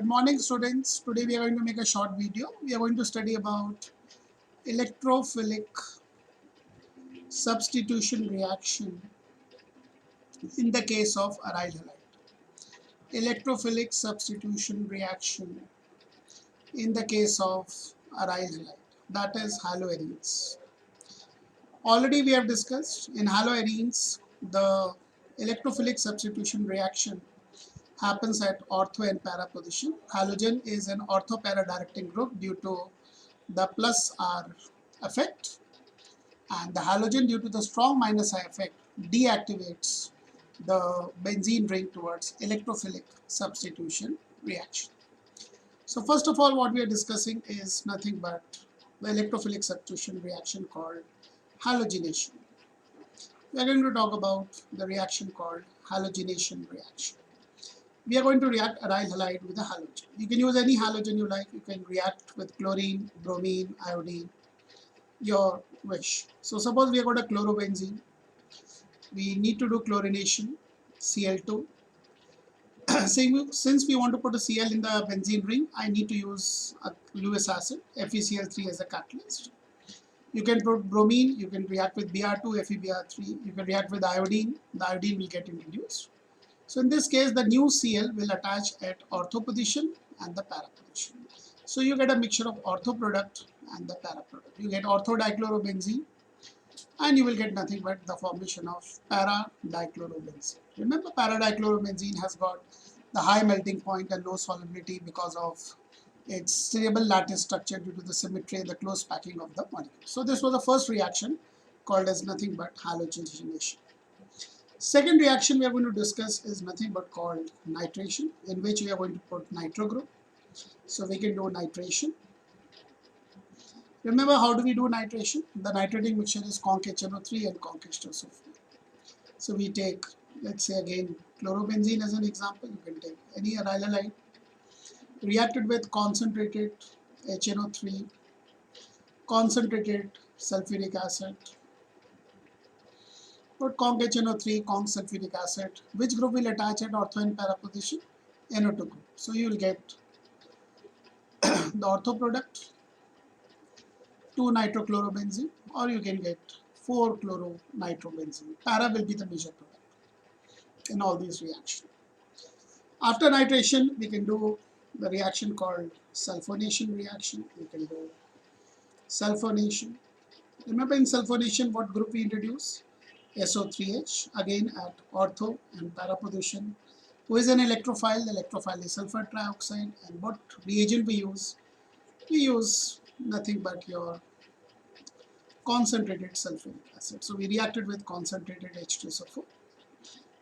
Good morning, students. Today we are going to make a short video. We are going to study about electrophilic substitution reaction in the case of aryl halide. Electrophilic substitution reaction in the case of aryl halide, that is haloarenes. Already we have discussed in haloarenes the electrophilic substitution reaction happens at ortho and para position. Halogen is an ortho para directing group due to the plus R effect, and the halogen, due to the strong minus I effect, deactivates the benzene ring towards electrophilic substitution reaction. So first of all, what we are discussing is nothing but the electrophilic substitution reaction called halogenation. We are going to talk about the reaction called halogenation reaction. We are going to react aryl halide with a halogen. You can use any halogen you like. You can react with chlorine, bromine, iodine, your wish. So suppose we have got a chlorobenzene. We need to do chlorination, Cl2. Since we want to put a Cl in the benzene ring, I need to use a Lewis acid, FeCl3 as a catalyst. You can put bromine, you can react with Br2, FeBr3, you can react with iodine, the iodine will get introduced. So in this case, the new Cl will attach at ortho position and the para position. So you get a mixture of ortho product and the para product. You get ortho dichlorobenzene and you will get nothing but the formation of para dichlorobenzene. Remember, para dichlorobenzene has got the high melting point and low solubility because of its stable lattice structure due to the symmetry and the close packing of the molecule. So this was the first reaction called as nothing but halogenation. Second reaction we are going to discuss is nothing but called nitration, in which we are going to put nitro group. So we can do nitration. Remember, how do we do nitration? The nitrating mixture is conc HNO3 and conc H2SO4. So we take, let's say again, chlorobenzene as an example. You can take any aryl halide, reacted with concentrated HNO3, concentrated sulfuric acid, put conc HNO3, conc sulfuric acid. Which group will attach at ortho and para position? NO2 group. So you will get the ortho product, 2 nitrochlorobenzene, or you can get 4 chloronitrobenzene. Para will be the major product in all these reactions. After nitration, we can do the reaction called sulfonation reaction. We can do sulfonation. Remember, in sulfonation, what group we introduce? SO3H, again at ortho and para position. Who is an electrophile? The electrophile is sulfur trioxide. And what reagent we use? We use nothing but your concentrated sulfuric acid. So we reacted with concentrated H2SO4.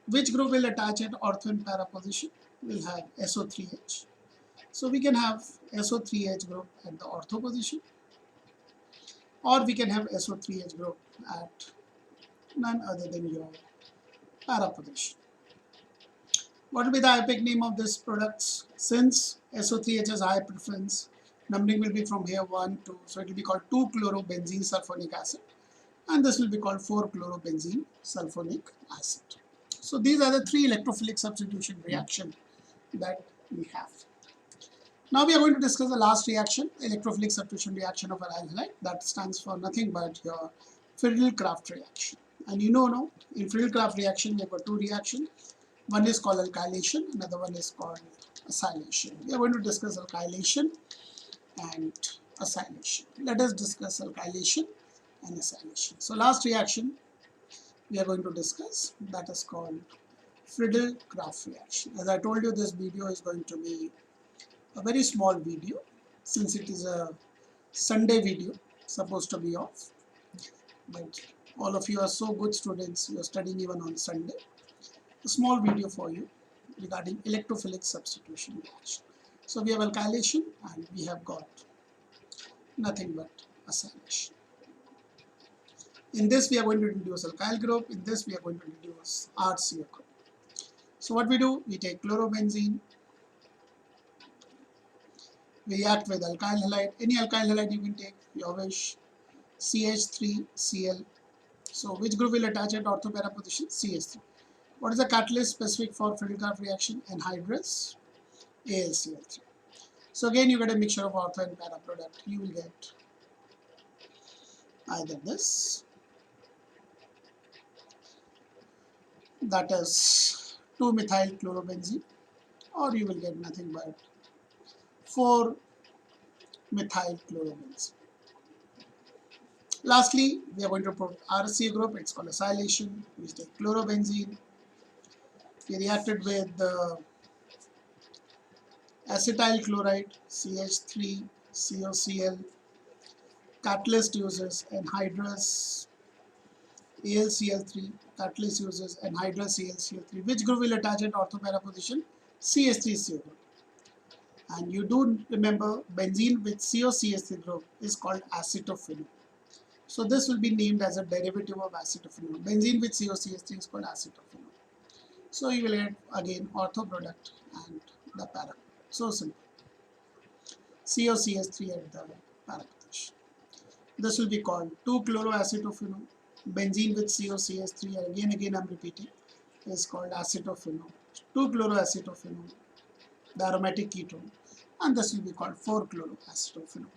Which group will attach at ortho and para position? We'll have SO3H. So we can have SO3H group at the ortho position, or we can have SO3H group at none other than your para position. What will be the IUPAC name of this products? Since SO3H has high preference, numbering will be from here 1, 2, so it will be called 2-chlorobenzene sulfonic acid, and this will be called 4-chlorobenzene sulfonic acid. So these are the 3 electrophilic substitution reaction that we have. Now we are going to discuss the last reaction, electrophilic substitution reaction of aryl halide. That stands for nothing but your Friedel-Crafts reaction. And you know, in Friedel-Crafts reaction, we have got 2 reactions. One is called alkylation, another one is called acylation. We are going to discuss alkylation and acylation. Let us discuss alkylation and acylation. So last reaction we are going to discuss, that is called Friedel-Crafts reaction. As I told you, this video is going to be a very small video, since it is a Sunday video, supposed to be off. But all of you are so good students, you are studying even on Sunday. A small video for you regarding electrophilic substitution reaction. So we have alkylation and we have got nothing but acylation. In this we are going to introduce alkyl group, in this we are going to introduce RCO group. So what we do, we take chlorobenzene, we react with alkyl halide, any alkyl halide you can take, your wish, CH3Cl. So which group will attach at ortho para position? CH3. What is the catalyst specific for Friedel-Crafts reaction? Anhydrous AlCl3. So again, you get a mixture of ortho and para product. You will get either this, that is 2-methyl chlorobenzene, or you will get nothing but 4-methyl chlorobenzene. Lastly, we are going to put RC group. It's called acylation. We take chlorobenzene. We reacted with the acetyl chloride, CH3, COCl. Catalyst uses anhydrous AlCl3. Catalyst uses anhydrous AlCl3. Which group will attach at orthopara position? CH3CO group. And you do remember benzene with COCH3 group is called acetophenone. So this will be named as a derivative of acetophenone. Benzene with COCH3 is called acetophenone. So you will get again ortho product and the para. So simple. COCH3 at the para position. This will be called 2-chloroacetophenone. Benzene with COCH3, and again I'm repeating, is called acetophenone. 2-chloroacetophenone, the aromatic ketone, and this will be called 4-chloroacetophenone.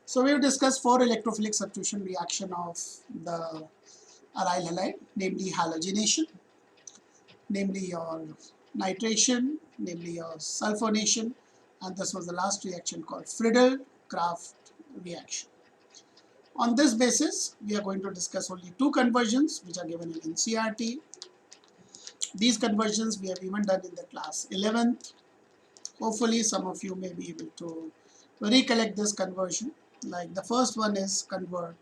So we have discussed 4 electrophilic substitution reaction of the aryl halide, namely halogenation, namely your nitration, namely your sulfonation, and this was the last reaction called Friedel-Crafts reaction. On this basis, we are going to discuss only 2 conversions which are given in NCERT. These conversions we have even done in the class 11th. Hopefully some of you may be able to recollect this conversion. Like the first one is convert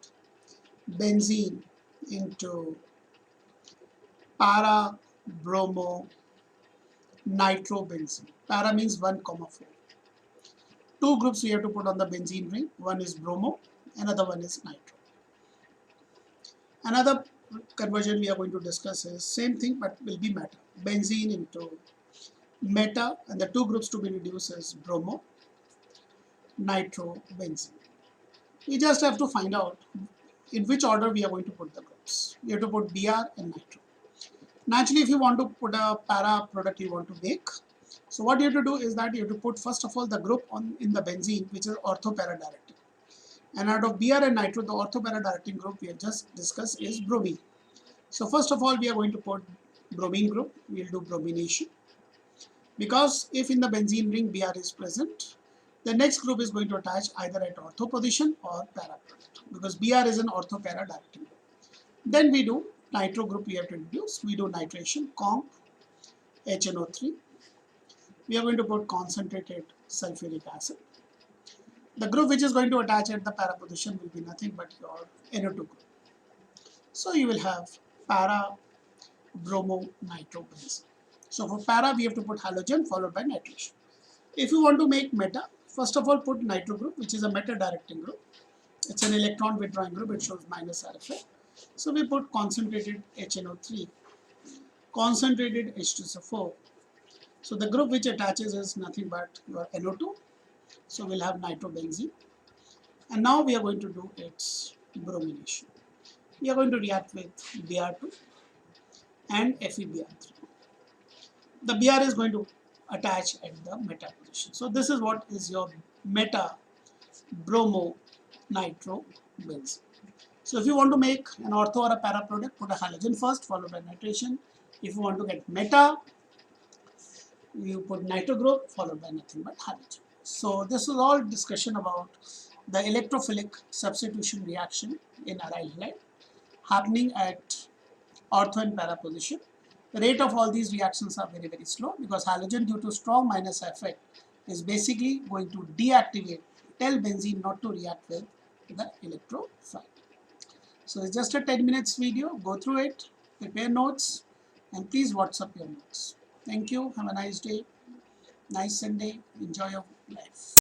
benzene into para bromo nitrobenzene. Para means 1, 4. 2 groups we have to put on the benzene ring. One is bromo, another one is nitro. Another conversion we are going to discuss is same thing but will be meta. Benzene into meta, and the 2 groups to be reduced is bromo, nitrobenzene. We just have to find out in which order we are going to put the groups. We have to put Br and nitro. Naturally, if you want to put a para product you want to make, so what you have to do is that you have to put first of all the group in the benzene which is ortho-para directing. And out of Br and nitro, the ortho-para directing group we have just discussed is bromine. So first of all, we are going to put bromine group. We will do bromination. Because if in the benzene ring Br is present, the next group is going to attach either at ortho position or para product. Because Br is an ortho-para directing group. Then we do nitro group we have to introduce. We do nitration, conc, HNO3. We are going to put concentrated sulfuric acid. The group which is going to attach at the para position will be nothing but your NO2 group. So you will have para bromo nitrobenzene. So for para we have to put halogen followed by nitration. If you want to make meta, first of all put nitro group which is a meta directing group. It's an electron withdrawing group, it shows minus alpha. So we put concentrated HNO3, concentrated H2SO4. So the group which attaches is nothing but your NO2. So we'll have nitrobenzene. And now we are going to do its bromination. We are going to react with Br2 and FeBr3. The Br is going to attach at the meta position. So this is what is your meta bromo nitrobenzene. So if you want to make an ortho or a para product, put a halogen first followed by nitration. If you want to get meta, you put nitro group followed by nothing but halogen. So this is all discussion about the electrophilic substitution reaction in aryl halide happening at ortho and para position. The rate of all these reactions are very slow because halogen due to strong minus effect is basically going to deactivate, tell benzene not to react with the electrophile. So it's just a 10 minutes video. Go through it, prepare notes, and please WhatsApp your notes. Thank you. Have a nice day. Nice Sunday. Enjoy your life.